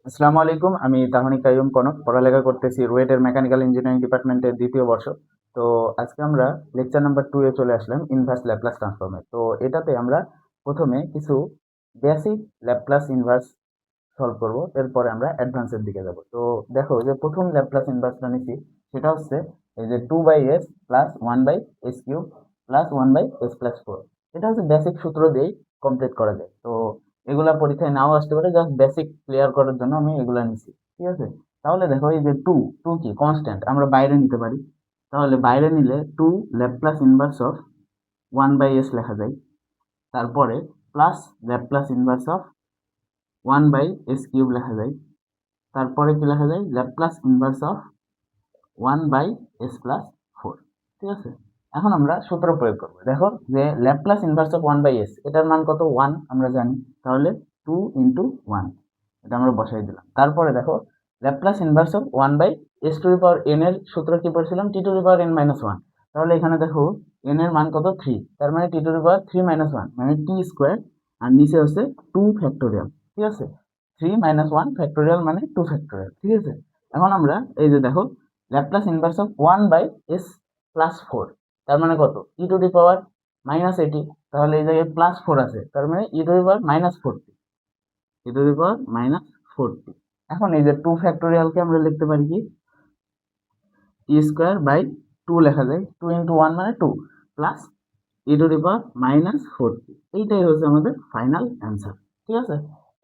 আসসালামু আলাইকুম। আমি তাহনিক কাইয়ুম কনক পড়ালেখা করতেছি রুয়েটের মেকানিক্যাল ইঞ্জিনিয়ারিং ডিপার্টমেন্টের দ্বিতীয় বর্ষ। তো আজকে আমরা লেকচার নাম্বার 2 এ চলে আসলাম, ইনভার্স ল্যাপ্লাস ট্রান্সফর্মে। তো এটাতে আমরা প্রথমে কিছু বেসিক ল্যাপ্লাস ইনভার্স সলভ করব, এরপরে আমরা অ্যাডভান্সের দিকে যাব। তো দেখো যে প্রথম ল্যাপ্লাস ইনভার্সটা নিচ্ছি, সেটা হচ্ছে এই যে 2/s plus 1/s³ plus 1/s+4। এটা হচ্ছে বেসিক সূত্র দিয়েই কমপ্লিট করা যায়। তো এগুলা পরীক্ষায় নাও আসতে পারে, জাস্ট বেসিক ক্লিয়ার করার জন্য আমি এগুলা নিচ্ছি, ঠিক আছে। তাহলে দেখো এই যে টু টু কি কনস্ট্যান্ট, আমরা বাইরে নিতে পারি। তাহলে বাইরে নিলে 2 ল্যাপ্লাস ইনভার্স অফ 1/s লেখা যায়, তারপরে plus Laplace inverse of 1/s³ লেখা যায়, তারপরে কি লেখা যায়, ল্যাপ্লাস ইনভার্স অফ 1/s+4। ঠিক আছে। এখন আমরা সূত্র প্রয়োগ করব। দেখো যে ল্যাপ্লাস ইনভার্স অফ 1/s, এটার মান কত, 1 আমরা জানি। তাহলে 2 ইন্টু 1, এটা আমরা বসাই দিলাম। তারপরে দেখো ল্যাপ্লাস ইনভার্স অফ 1/s⁴n এর সূত্র কি পড়ছিলাম, t⁻n−1। তাহলে এখানে দেখো n এর মান কত, 3, তার মানে t⁻3−1 মানে t², আর নিচে হচ্ছে 2 ফ্যাক্টোরিয়াল। ঠিক আছে, 3 - 1 ফ্যাক্টোরিয়াল মানে 2 ফ্যাক্টোরিয়াল। ঠিক আছে। এখন আমরা এই যে দেখো ল্যাপ্লাস ইনভার্স অফ 1/s+4, তার মানে কত, e⁻−80। তাহলে এই জায়গায় +4 আছে, তার মানে e⁻−40, e⁻−40। এখন এই যে 2 ফ্যাক্টোরিয়ালকে আমরা লিখতে পারি কি, t²/2 লেখা যায়, 2 ইন্টু 1 মানে 2 প্লাস e⁻−40। এইটাই হচ্ছে আমাদের ফাইনাল অ্যান্সার। ঠিক আছে।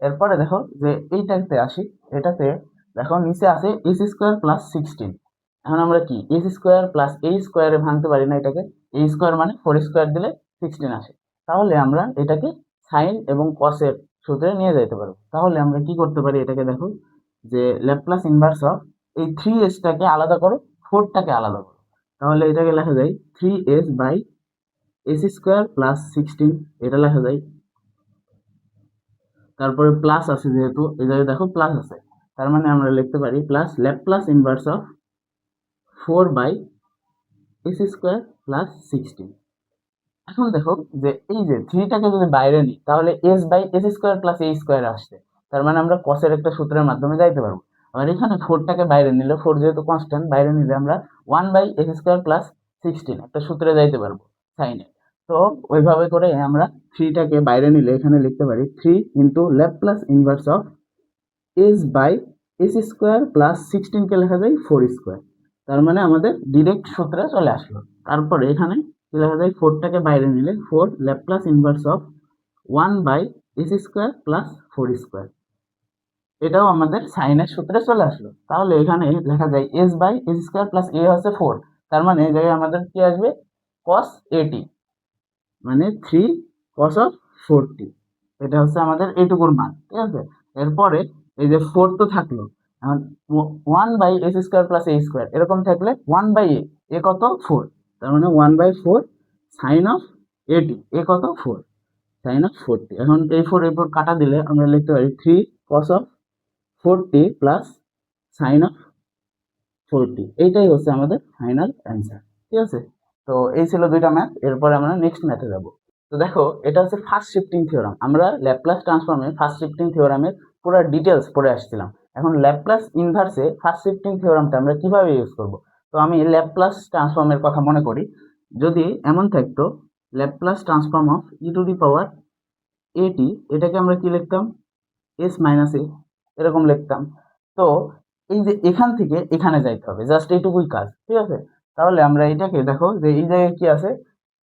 এরপরে দেখো যে এইটাতে আসি, এটাতে দেখো নিচে আছে s² প্লাস 16। এখন আমরা কি s² প্লাস a² ভাঙতে পারি না এটাকে, a² মানে 4² দিলে 16 আসে। তাহলে আমরা এটাকে সাইন এবং কসের সূত্রে নিয়ে যেতে পারবো। তাহলে আমরা কি করতে পারি, এটাকে দেখো যে ল্যাপ্লাস ইনভার্স অফ এই 3s-টাকে আলাদা করো, 4টাকে আলাদা করো। তাহলে এটাকে লেখা যায় 3s/s² প্লাস 16, এটা লেখা যায়। তারপরে প্লাস আছে, যেহেতু এই জায়গায় দেখো প্লাস আছে, তার মানে আমরা লিখতে পারি plus Laplace inverse of 4/s² plus 16। এখন দেখো যে এই যে 3টাকে যদি বাইরে নিই, তাহলে s/s² প্লাস a² আসছে, তার মানে আমরা কসের একটা সূত্রের মাধ্যমে যাইতে পারবো। আবার এখানে 4টাকে বাইরে নিলে, 4 যেহেতু কনস্ট্যান্ট, বাইরে নিলে আমরা 1/s² প্লাস 16 একটা সূত্রে যাইতে পারবো সাইনে। তো ওইভাবে করে আমরা 3টাকে বাইরে নিলে এখানে লিখতে পারি 3 into Laplace inverse of s/s² plus 16 কে লেখা যায় 4²। তার মানে আমাদের ডিরেক্ট সূত্রে চলে আসলো। তারপরে এখানে কি লেখা যায়, 4টাকে বাইরে নিলে 4 Laplace inverse of 1/s² plus 4²। এটাও আমাদের সাইনের সূত্রে চলে আসলো। তাহলে এখানে লেখা যায় s/s² প্লাস a হচ্ছে 4, তার মানে এই জায়গায় আমাদের কি আসবে, cos at, মানে 3 cos of 40। এটা হচ্ছে আমাদের এইটুকুর মান। ঠিক আছে। এরপরে এই যে 4 তো থাকলো, এখন 1/s² প্লাস a² এরকম থাকলে 1/a, এ কত, 4, তার মানে 1/4 সাইন অফ at, এ কত, 4 সাইন অফ 40। এখন এই 4 এরপর কাটা দিলে আমরা লিখতে পারি 3 cos of 40 plus sign of 40। এইটাই হচ্ছে আমাদের ফাইনাল অ্যান্সার। ঠিক আছে। তো এই ছিল দুইটা ম্যাথ, এরপরে আমরা নেক্সট ম্যাথে যাব। তো দেখো এটা হচ্ছে ফার্স্ট শিফটিং থিওরাম। আমরা ল্যাপ্লাস ট্রান্সফর্মে ফার্স্ট শিফটিং থিওরামের পুরো ডিটেলস পড়ে আসছিলাম। এখন ল্যাপ্লাস ইনভার্সে ফার্স্ট শিফটিং থিওরামটা আমরা কিভাবে ইউজ করব। তো আমি ল্যাপ্লাস ট্রান্সফর্মের কথা মনে করি, যদি এমন থাকতো ল্যাপ্লাস ট্রান্সফর্ম অফ e⁻at, এটাকে আমরা কি লিখতাম, s-a, এরকম লিখতাম। তো এই যে এখান থেকে এখানে যাইতে হবে, জাস্ট এইটুকুই কাজ। ঠিক আছে। তাহলে আমরা এটাকে দেখো যে এই জায়গায় কি আছে,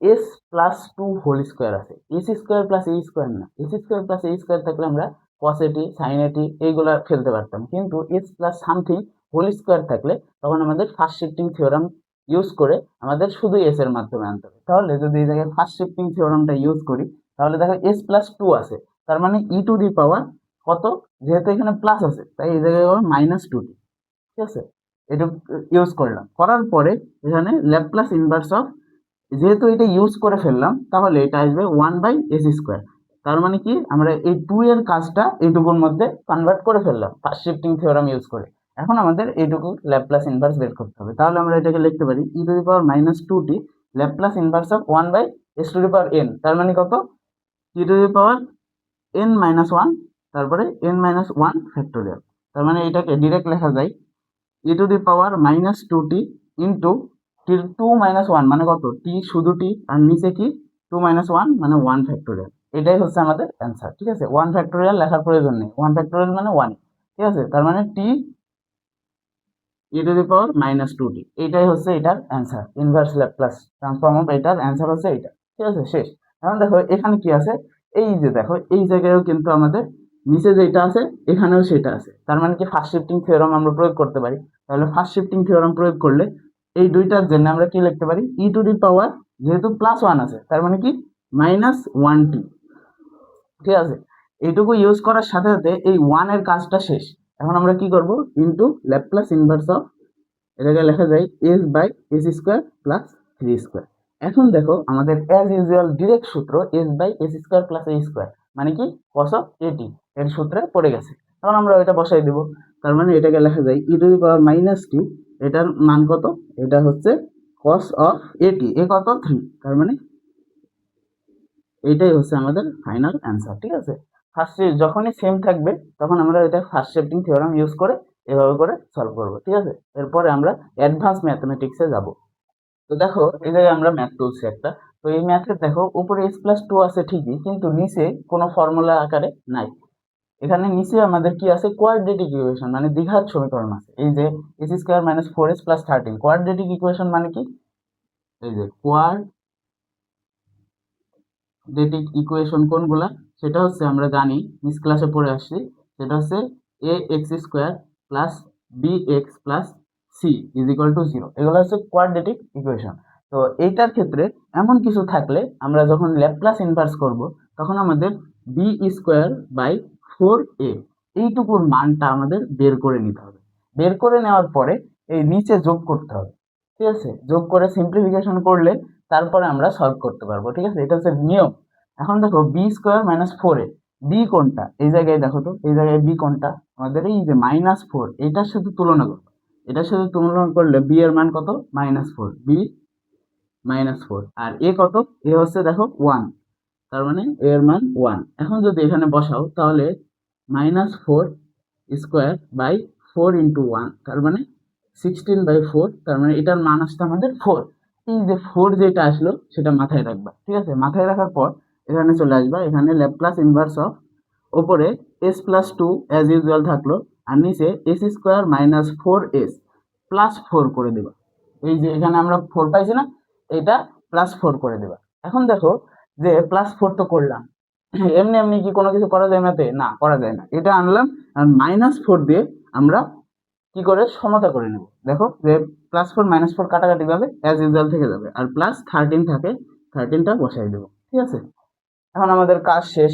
s+2 হোল স্কোয়ার আছে, s² প্লাস a² না, s² প্লাস a² থাকলে আমরা cos at sin at এইগুলা ফেলতে পারতাম, কিন্তু s plus something whole square থাকলে তখন আমাদের ফার্স্ট শিফটিং থিওরাম ইউজ করে আমাদের শুধু s এর মাধ্যমে আনতে হবে। তাহলে যদি এই জায়গায় ফার্স্ট শিফটিং থিওরামটা ইউজ করি, তাহলে দেখো s+2 আছে, তার মানে e⁻, কত, যেহেতু এখানে প্লাস আছে তাই এই জায়গায় -2t। ঠিক আছে। এটা ইউজ করলাম, করার পরে এখানে ল্যাপ্লাস ইনভার্স অফ, যেহেতু এটা ইউজ করে ফেললাম তাহলে এটা আসবে 1/s²। তার মানে কি, আমরা এই 2 এর কাজটা এইটুকুর মধ্যে কনভার্ট করে ফেললাম ফার্স্ট শিফটিং থিওরাম ইউজ করে। এখন আমাদের এইটুকু ল্যাপ্লাস ইনভার্স বের করতে হবে। তাহলে আমরা এটাকে লিখতে পারি e⁻−2t Laplace inverse of 1/s⁴n, তার মানে কত, e⁻n-1, তারপরে n-1 ফ্যাক্টোরিয়াল। তার মানে এটাকে ডিরেক্ট লেখা যায় e to the power minus 2t into T 2 - 1 মানে কত, টি শুধু টি, আর নিচে কি 2 - 1 মানে 1 ফ্যাক্টোরিয়াল। এটাই হচ্ছে আমাদের অ্যান্সার। ঠিক আছে, 1 ফ্যাক্টোরিয়াল লেখার প্রয়োজন নেই, 1 ফ্যাক্টোরিয়াল মানে 1। ঠিক আছে, তার মানে টি e to the power minus 2t, এইটাই হচ্ছে এটার answer. Inverse Laplace transform of এটার অ্যান্সার হচ্ছে এইটা। ঠিক আছে, শেষ। এখন দেখো এখানে কি আছে, এই যে দেখো এই জায়গায়ও কিন্তু আমাদের নিচে যেটা আছে এখানেও সেটা আছে, তার মানে কি ফার্স্ট শিফটিং থিওরাম আমরা প্রয়োগ করতে পারি। তাহলে ফার্স্ট শিফটিং থিওরাম প্রয়োগ করলে এই দুইটার জন্য আমরা কি লিখতে পারি, ই টু দি পাওয়ার যেহেতু +1 আছে তার মানে কি -1t। ঠিক আছে, এইটুকু ইউজ করার সাথে সাথে এই 1 এর কাজটা শেষ। এখন আমরা কি করব, ইনটু ল্যাপ্লাস ইনভার্স অফ, এটাকে লেখা যায় s by s square plus 3 square. এখন দেখো আমাদের অ্যাজ ইউজুয়াল ডিরেক্ট সূত্র s by s square plus a square মানে কি cos অফ at এর সূত্রে পড়ে গেছে। এখন আমরা এটা বসাই দেব, তার মানে এটাকে লেখা যায় e to the power minus t, এটার মান কত, এটা হচ্ছে cos অফ at, এ কত 3, তার মানে এইটাই হচ্ছে আমাদের ফাইনাল অ্যান্সার। ঠিক আছে, ফার্স্ট যখনই সেম থাকবে তখন আমরা এটা ফার্স্ট শিফটিং থিওরাম ইউজ করে এভাবে করে সলভ করব। ঠিক আছে, এরপরে আমরা অ্যাডভান্স ম্যাথমেটিক্সে যাব। তো দেখো এই জায়গায় আমরা ম্যাথ তুলছি একটা, তো এই ম্যাথের দেখো উপরে s+2 আছে ঠিকই, কিন্তু নিচে কোনো ফর্মুলা আকারে নাই। এখানে নিচে আমাদের কি আছে, কোয়াড্রেটিক ইকুয়েশন মানে দ্বিঘাত সমীকরণ আছে। এই যে s² - 4s + 13, কোয়াড্রেটিক ইকুয়েশন মানে কি, এই যে কোয়াড্রেটিক ইকুয়েশন কোনগুলা, সেটা হচ্ছে আমরা জানি মিস ক্লাসে পড়ে আসছি, সেটা হচ্ছে ax² + bx + c = 0। এগুলো হচ্ছে কোয়াড্রেটিক ইকুয়েশন। তো এইটার ক্ষেত্রে এমন কিছু থাকলে আমরা যখন ল্যাপ্লাস ইনভার্স করব তখন আমাদের b²/4a এইটুকুর মানটা আমাদের বের করে নিতে হবে। বের করে নেওয়ার পরে এই নিচে যোগ করতে হবে। ঠিক আছে, যোগ করে সিম্পলিফিকেশন করলে তারপরে আমরা সলভ করতে পারবো। ঠিক আছে, এটা হচ্ছে নিয়ম। এখন দেখো b² - 4a, বি কোনটা, এই জায়গায় দেখো তো, এই জায়গায় বি কোনটা, আমাদের এই যে -4, এটার সাথে তুলনা করো, এটার সাথে তুলনা করলে বি এর মান কত, -4, বি -4, আর এ কত, এ হচ্ছে দেখো 1, তার মানে এর মান 1। এখন যদি এখানে বসাও তাহলে -4²/4 × 1, তার মানে 16/4, তার মানে এটার মান আসছে আমাদের 4। এই যে 4 যেটা আসলো সেটা মাথায় রাখবা। ঠিক আছে, মাথায় রাখার পর এখানে চলে আসবা, এখানে ল্যাপ্লাস ইনভার্স অফ, ওপরে s+2 অ্যাজ ইউজুয়াল থাকলো, আর নিচে s² - 4s + 4 করে দেবা। এই যে এখানে আমরা 4 পাইছি না, এটা +4 করে দেবা। এখন দেখো যে +4 তো করলাম, এমনি এমনি কি কোনো কিছু করা যায় ম্যাথে, না করা যায় না, এটা আনলাম আর -4 দিয়ে আমরা কি করে সমতা করে নেব। দেখো যে +4 -4 কাটাকাটি যাবে, অ্যাজ ইউজুয়াল থেকে যাবে, আর +13 থাকে, 13টা বসাই দেবো। ঠিক আছে, এখন আমাদের কাজ শেষ,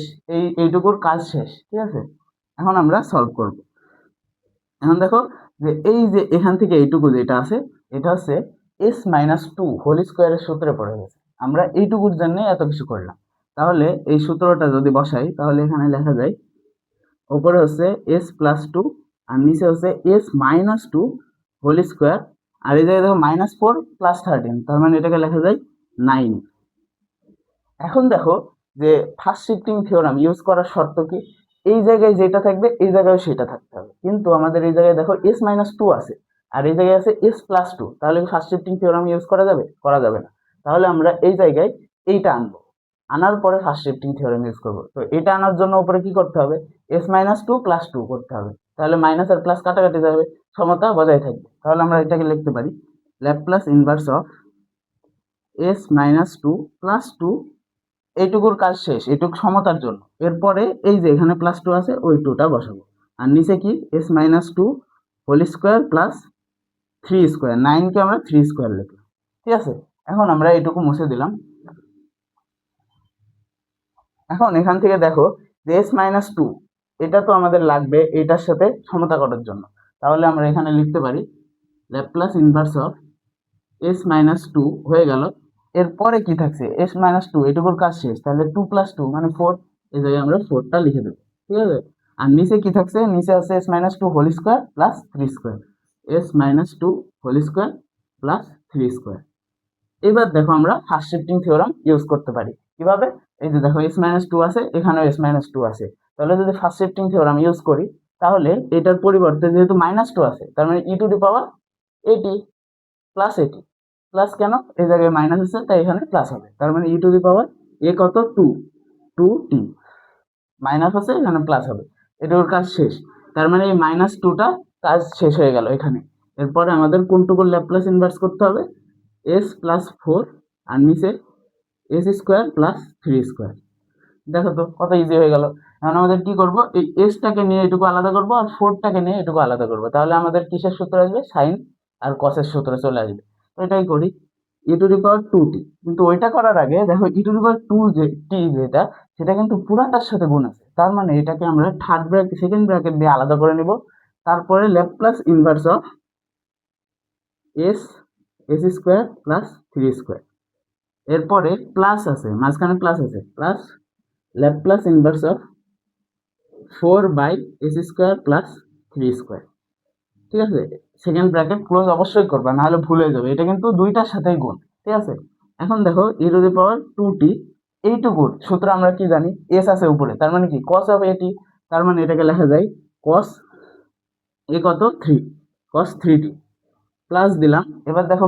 এইটুকুর কাজ শেষ। ঠিক আছে, এখন আমরা সলভ করব। এখন দেখো যে এই যে এখান থেকে এইটুকু যেটা আছে এটা হচ্ছে s-2 হোল স্কোয়ারের সূত্রে পড়ে গেছে। আমরা এইটুকুর জন্য এত কিছু করলাম। তাহলে এই সূত্রটা যদি বসাই তাহলে এখানে লেখা যায়, উপরে হচ্ছে s+2 আর নিচে হচ্ছে s-2 হোল স্কোয়ার, আর এই জায়গায় দেখো -4 + 13, তার মানে এটাকে লেখা যায় 9। এখন দেখো যে ফার্স্ট শিফটিং থিওরাম ইউজ করার শর্ত কি, এই জায়গায় যেটা থাকবে এই জায়গায় সেটা থাকতে হবে, কিন্তু আমাদের এই জায়গায় দেখো s-2 আছে আর এই জায়গায় আছে s+2, তাহলে কি ফার্স্ট শিফটিং থিওরাম ইউজ করা যাবে, করা যাবে না। তাহলে আমরা এই জায়গায় এইটা আনবো, আনার পরে ফার্স্ট শিফটিং থিওরাম ইউজ করবো। তো এটা আনার জন্য উপরে কি করতে হবে, s-2 + 2 করতে হবে, তাহলে মাইনাস আর প্লাস কাটাকাটি যাবে, সমতা বজায় থাকবে। তাহলে আমরা এটাকে লিখতে পারি ল্যাপ্লাস ইনভার্স অফ s-2 + 2, এইটুকুর কাজ শেষ, এইটুকু সমতার জন্য। এরপরে এই যে এখানে +2 আছে ওই 2টা বসাবো, আর নিচে কি s-2 whole square plus 3 square, 9 কে আমরা 3 স্কোয়ার লিখলাম। ঠিক আছে, এখন আমরা এইটুকু মুছে দিলাম। এখন এখান থেকে দেখো যে s-2 এটা তো আমাদের লাগবে এটার সাথে সমতা করার জন্য, তাহলে আমরা এখানে লিখতে পারি ল্যাপ্লাস ইনভার্স অফ s-2 হয়ে গেল। এরপরে কি থাকছে, s-2, এটুকুর কাজ শেষ, তাহলে 2 + 2 মানে 4, এই জায়গায় আমরা 4টা লিখে দেবো। ঠিক আছে, আর নিচে কি থাকছে, নিচে আছে s-2 whole square plus 3 square, s-2 whole square plus 3 square. এবার দেখো আমরা ফার্স্ট শিফটিং থিওরাম ইউজ করতে পারি কিভাবে, এই যে দেখো s-2 আছে, এখানেও s-2 আছে, তাহলে যদি ফার্স্ট শিফটিং থিওরাম ইউজ করি তাহলে এটার পরিবর্তে যেহেতু -2 আছে, তার মানে ই টু দি পাওয়ার এটি প্লাস এটি, প্লাস কেন, এই জায়গায় মাইনাস আছে তাই এখানে প্লাস হবে, তার মানে ই টু দি পাওয়ার এ কত 2t, মাইনাস আছে এখানে প্লাস হবে, এটার কাজ শেষ। তার মানে এই -2টা কাজ শেষ হয়ে গেল এখানে। এরপরে আমাদের কোনটুকুর ল্যাপ্লাস ইনভার্স করতে হবে, s+4 আর নিচে s² প্লাস 3²। দেখো তো কত ইজি হয়ে গেল। এখন আমাদের কি করব, এই এসটাকে নিয়ে এটুকু আলাদা করব আর 4টাকে নিয়ে এটুকু আলাদা করব, তাহলে আমাদের কিসের সূত্র আসবে, সাইন আর কসের সূত্র চলে আসবে। তো এটাই করি, ই টু দি পাওয়ার 2t, কিন্তু ওইটা করার আগে দেখো ই টু দি পাওয়ার 2 যে টি যেটা, সেটা কিন্তু পুরাটার সাথে গুণ আছে, তার মানে এটাকে আমরা সেকেন্ড ব্র্যাকেট দিয়ে আলাদা করে নিব। তারপরে Laplace inverse of s² plus 3², এরপরে প্লাস আছে মাঝখানে, প্লাস আছে, plus Laplace inverse of 4/s² plus 3²। ঠিক আছে, সেকেন্ড ব্র্যাকেট ক্লোজ অবশ্যই করবা, নাহলে ভুল হয়ে যাবে, এটা কিন্তু দুইটার সাথেই গুণ। ঠিক আছে, এখন দেখো ই টু দি পাওয়ার 2t, এইটুকুর সূত্র আমরা কি জানি, এস আছে উপরে, তার মানে কি cos অফ এটি, তার মানে এটাকে লেখা যায় cos এ কত 3, cos 3t প্লাস দিলাম। এবার দেখো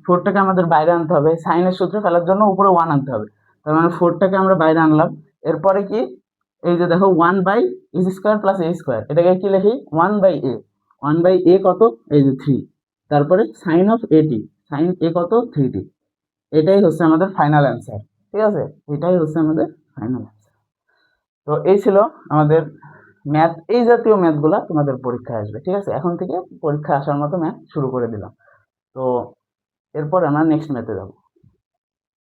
4টাকে আমাদের বাইরে আনতে হবে, সাইনের সূত্রে ফেলার জন্য উপরে 1 আনতে হবে, তার মানে 4টাকে আমরা বাইরে আনলাম। এরপরে কি, এই যে দেখো 1/s² প্লাস a², এটাকে কি লিখি 1/a, 1/a কত, এই যে 3, তারপরে সাইন অফ এটি, সাইন এ কত 3t, এটাই হচ্ছে আমাদের ফাইনাল অ্যান্সার। ঠিক আছে, এটাই হচ্ছে আমাদের ফাইনাল অ্যান্সার। তো এই ছিল আমাদের ম্যাথ, এই জাতীয় ম্যাথগুলা তোমাদের পরীক্ষায় আসবে। ঠিক আছে, এখন থেকে পরীক্ষা আসার মতো ম্যাথ শুরু করে দিলাম। তো এরপর আমরা নেক্সট ম্যাথে যাব।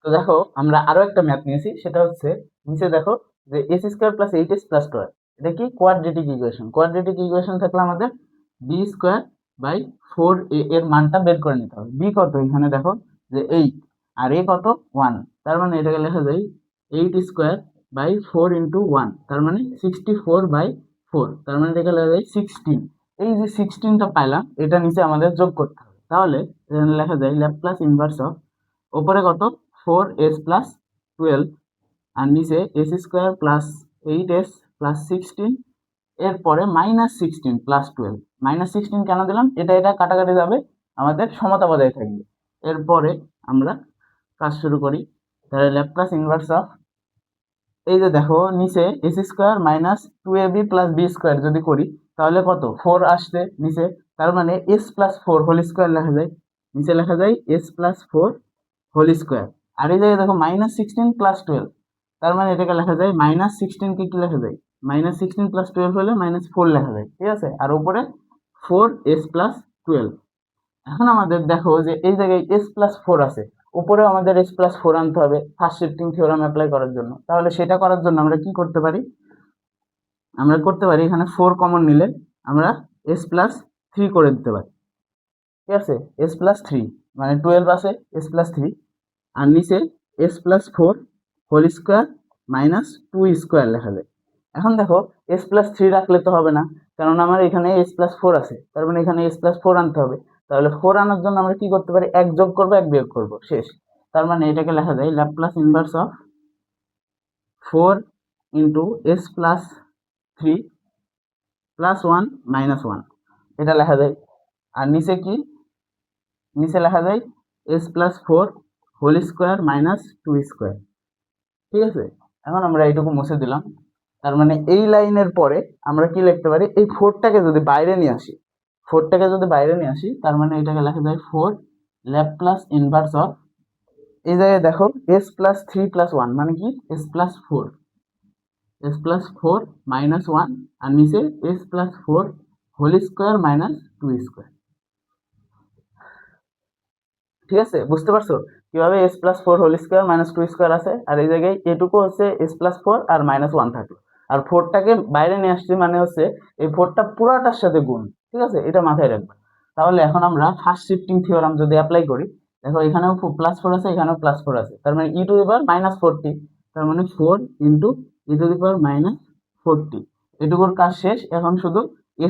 তো দেখো আমরা আরো একটা ম্যাথ নিয়েছি, সেটা হচ্ছে নিচে দেখো যে s² প্লাস 8s প্লাস 12, এটা কি কোয়াড্রেটিক ইকুয়েশন। কোয়াড্রেটিক ইকুয়েশন থাকলে আমাদের b²/4a এর মানটা বের করে নিতে হবে। b কত, এখানে দেখো যে 8 আর a কত 1, তার মানে এটাকে লেখা যায় 8²/4 × 1, তার মানে 64/4, তার মানে এটাকে লেখা যায় 16। এই যে 16টা পাইলাম, এটা নিচে আমাদের যোগ করতে হবে, তাহলে এখানে লেখা যায় ল্যাপ্লাস ইনভার্স অফ, ওপরে কত 4s প্লাস 12 আর নিচে s² প্লাস 8s প্লাস 16, এরপরে -16 প্লাস 12, -16 কেন দিলাম, এটা কাটাকাটি যাবে, আমাদের সমতা বজায় থাকবে। এরপরে আমরা কাজ শুরু করি, তাহলে ল্যাপ্লাস ইনভার্স অফ, এই যে দেখো নিচে s² minus 2ab plus b² যদি করি, তাহলে কত 4 আসছে নিচে, তার মানে s+4 হোল স্কোয়ার লেখা যায়, নিচে লেখা যায় s+4 হোল স্কোয়ার। আর এই জায়গায় দেখো -16 প্লাস 12, তার মানে এটাকে লেখা যায় -16 কে কি লেখা যায়, -16 প্লাস 12 হলে -4 লেখা যায়। ঠিক আছে, আর উপরে 4s প্লাস 12। এখন আমাদের দেখো যে এই জায়গায় s+4 আছে, উপরেও আমাদের s+4 আনতে হবে ফার্স্ট শিফটিং থিওরাম অ্যাপ্লাই করার জন্য। তাহলে সেটা করার জন্য আমরা কি করতে পারি, আমরা করতে পারি এখানে 4 কমন নিলে আমরা s+3 করে দিতে পারি। ঠিক আছে, s+3 মানে 12 আছে s+3, আর নিচে s+4 হোল স্কোয়ার মাইনাস 2² লেখা যায়। এখন দেখো s+3 রাখলে তো হবে না, কারণ আমার এখানে s+4 আছে, তার মানে এখানে s+4 আনতে হবে। তাহলে 4 আনার জন্য আমরা কি করতে পারি, এক যোগ করবো এক বিয়োগ করবো, শেষ। তার মানে এটাকে লেখা যায় Laplace inverse of 4 × s+3 plus 1 minus 1, এটা লেখা যায়। আর নিচে কি, নিচে লেখা যায় s+4 হোল স্কোয়ার মাইনাস 2²। ঠিক আছে, এখন আমরা এইটুকু মুছে দিলাম। তার মানে এই লাইনের পরে আমরা কি লিখতে পারি, এই 4টাকে যদি বাইরে নিয়ে আসি, 4টাকে যদি বাইরে নিয়ে আসি, তার মানে এটাকে লেখা যায় 4 ল্যাপ্লাস ইনভার্স অফ, এই জায়গায় দেখো s+3 প্লাস 1 মানে কি s+4, s+4 মাইনাস 1 আর নিচে s+4 হোল স্কোয়ার মাইনাস 2²। ঠিক আছে, বুঝতে পারছো কিভাবে s+4 হোল স্কোয়ার মাইনাস 2² আছে, আর এই জায়গায় এটুকু হচ্ছে s+4 আর -1 থাকলো, আর 4টাকে বাইরে নিয়ে আসছি মানে হচ্ছে এই 4টা পুরাটার সাথে গুণ। ঠিক আছে, এটা মাথায় রাখবে। তাহলে এখন আমরা ফার্স্ট শিফটিং থিওরাম যদি অ্যাপ্লাই করি, দেখো এখানেও +4 আছে, এখানেও +4 আছে, তার মানে e টু দি পাওয়ার -40, তার মানে 4 × e টু দি পাওয়ার -40, এটুকুর কাজ শেষ। এখন শুধু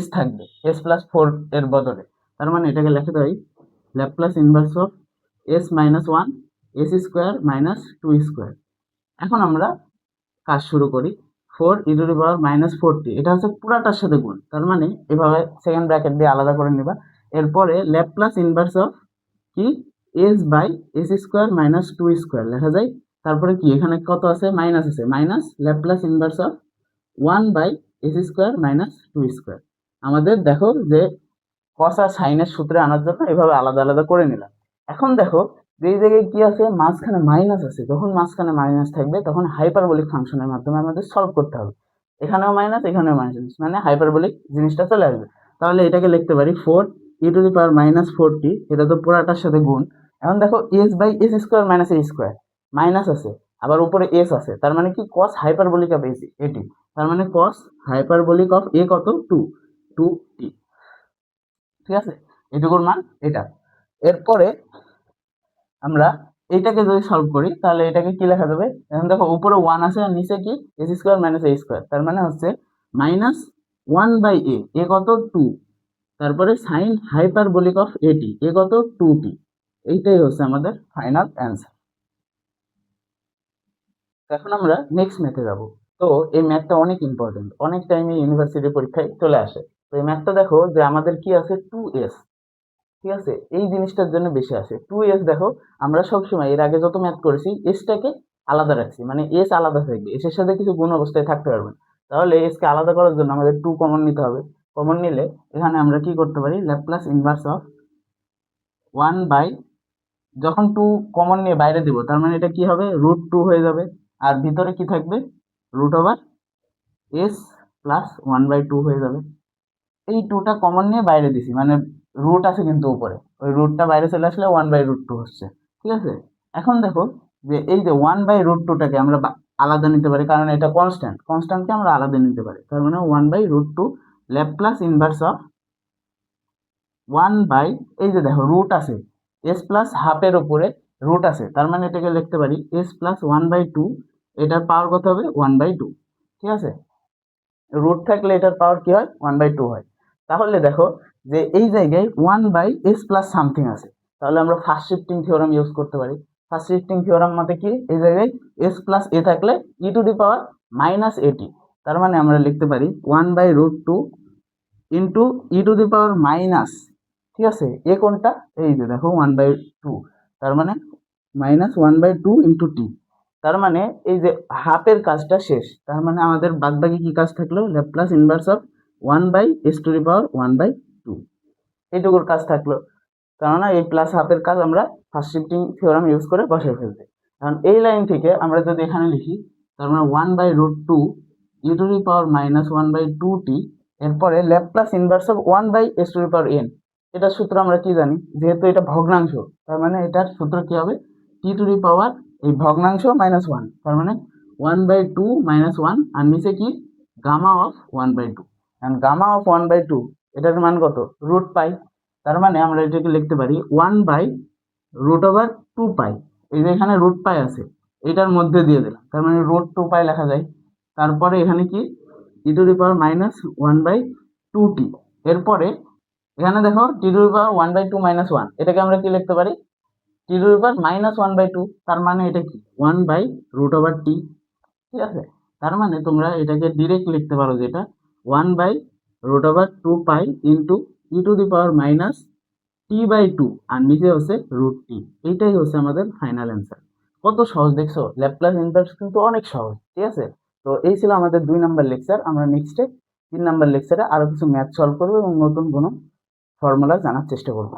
s থাকবে, s+4 এর বদলে, তার মানে এটাকে লেখা যায় Laplace inverse of s-1 s² minus 2²। এখন আমরা কাজ শুরু করি, 4e⁻⁻40, এটা হচ্ছে পুরাটার সাথে গুণ, তার মানে এভাবে সেকেন্ড ব্র্যাকেট দিয়ে আলাদা করে নিবা। এরপরে ল্যাপ্লাস ইনভার্স অফ কি s/s² - 2² লেখা যায়। তারপরে কি এখানে কত আছে, মাইনাস আছে, minus Laplace inverse of 1/s² - 2²। আমাদের দেখো যে কস আর সাইনের সূত্রে আনার জন্য এভাবে আলাদা আলাদা করে নিলাম। এখন দেখো যে এই জায়গায় কি আছে, মাঝখানে মাইনাস আছে, যখন মাঝখানে মাইনাস থাকবে তখন হাইপারবোলিক ফাংশনের মাধ্যমে আমাদের সলভ করতে হবে। এখানেও মাইনাস, এখানেও মাইনাস, মানে হাইপারবোলিক জিনিসটা চলে আসবে। তাহলে এটাকে লিখতে পারি 4e⁻⁻40, এটা তো পুরাটার সাথে গুণ। এখন দেখো s/s² - a² মাইনাস আছে, আবার উপরে এস আছে, তার মানে কি কস হাইপারবোলিক অফ এটি, তার মানে কস হাইপারবোলিক অফ এ কত 2t। ঠিক আছে, এটুকুর মান এটা। এরপরে আমরা এইটাকে যদি সলভ করি তাহলে এটাকে কি লেখা যাবে, এখন দেখো উপরে 1 আছে আর নিচে কি s² - a², তার মানে হচ্ছে -1/a, এ কত 2, তারপরে সাইন হাইপারবোলিক অফ এটি, এ কত 2t। এইটাই হচ্ছে আমাদের ফাইনাল অ্যান্সার। এখন আমরা নেক্সট ম্যাথে যাব। তো এই ম্যাথটা অনেক ইম্পর্টেন্ট, অনেক টাইমে ইউনিভার্সিটি পরীক্ষায় চলে আসে। তো এই ম্যাথটা দেখো যে আমাদের কি আছে 2s, ঠিক আছে, এই জিনিসটার জন্য বেশি আসে 2s। দেখো আমরা সবসময় এর আগে যত ম্যাথ করেছি এসটাকে আলাদা রাখছি, মানে এস আলাদা থাকবে, এসের সাথে কিছু গুণ অবস্থায় থাকতে পারবে না। তাহলে এসকে আলাদা করার জন্য আমাদের 2 কমন নিতে হবে। কমন নিলে এখানে আমরা কি করতে পারি, ল্যাপ্লাস ইনভার্স অফ 1 যখন 2 কমন নিয়ে বাইরে দিব তার মানে এটা কি হবে √2 হয়ে যাবে, আর ভিতরে কি থাকবে √s প্লাস 1/2 হয়ে যাবে। এই 2টা কমন নিয়ে বাইরে দিছি, মানে রুট আছে কিন্তু উপরে, ওই রুটটা বাইরে চলে আসলে 1/√2 হচ্ছে। ঠিক আছে, এখন দেখো যে এই যে 1/√2টাকে আমরা আলাদা নিতে পারি, কারণ এটা কনস্ট্যান্ট, কনস্ট্যান্টকে আমরা আলাদা নিতে পারি, তার মানে 1/√2 ল্যাপ্লাস ইনভার্স অফ 1 এই যে দেখো রুট আছে, s প্লাস হাফের উপরে রুট আছে, তার মানে এটাকে লিখতে পারি s প্লাস 1/2, এটার পাওয়ার কত হবে 1/2। ঠিক আছে, রুট থাকলে এটার পাওয়ার কি হয় 1/2 হয়। তাহলে দেখো যে এই জায়গায় 1/s প্লাস সামথিং আছে, তাহলে আমরা ফার্স্ট শিফটিং থিওরাম ইউজ করতে পারি। ফার্স্ট শিফটিং থিওরাম মতে কি, এই জায়গায় s প্লাস a থাকলে e⁻⁻at, তার মানে আমরা লিখতে পারি 1/√2 ইন্টু e⁻⁻, ঠিক আছে, এ কোনটা, এই যে দেখো 1/2, তার মানে -1/2 ইন্টু t, তার মানে এই যে হাফের কাজটা শেষ, তার মানে আমাদের বাদবাকি কি কাজ থাকলো, ল্যাপ্লাস ইনভার্স অফ 1/s⁻1/2, এইটুকুর কাজ থাকলো। কেননা এই প্লাস হাফের কাজ আমরা ফার্স্ট শিফটিং থিওরাম ইউজ করে বসে ফেলতে। এখন এই লাইন থেকে আমরা যদি এখানে লিখি, তার মানে 1/√2 e⁻⁻1/2t, এরপরে ল্যাপ্লাস ইনভার্স অফ 1/s⁻n, এটার সূত্র আমরা কি জানি, যেহেতু এটা ভগ্নাংশ, তার মানে এটার সূত্র কি হবে t⁻, এই ভগ্নাংশ -1, তার মানে 1/2 -1, আর নিচে কি গামা অফ 1/2, কারণ গামা অফ 1/2 এটার মান কত √π, তার মানে আমরা এটাকে লিখতে পারি 1/√2π, এই যে এখানে √π আছে, এটার মধ্যে দিয়ে দিলাম, তার মানে √2π লেখা যায়। তারপরে এখানে কি e⁻−1/2t, এরপরে এখানে দেখো t⁻1/2 - 1, এটাকে আমরা কি লিখতে পারি t⁻−1/2, তার মানে এটা কি 1/√t। ঠিক আছে, তার মানে তোমরা এটাকে ডিরেক্ট লিখতে পারো যেটা 1/√2π ইন্টু e⁻t/2, আর নিচে হচ্ছে √t। এইটাই হচ্ছে আমাদের ফাইনাল অ্যান্সার। কত সহজ দেখছো, ল্যাপ্লাস ইনভার্স কিন্তু অনেক সহজ। ঠিক আছে, তো এই ছিল আমাদের 2 নাম্বার লেকচার। আমরা নেক্সটে 3 নাম্বার লেকচারে আরো কিছু ম্যাথ সলভ করবো এবং নতুন কোনো ফর্মুলা জানার চেষ্টা করবো।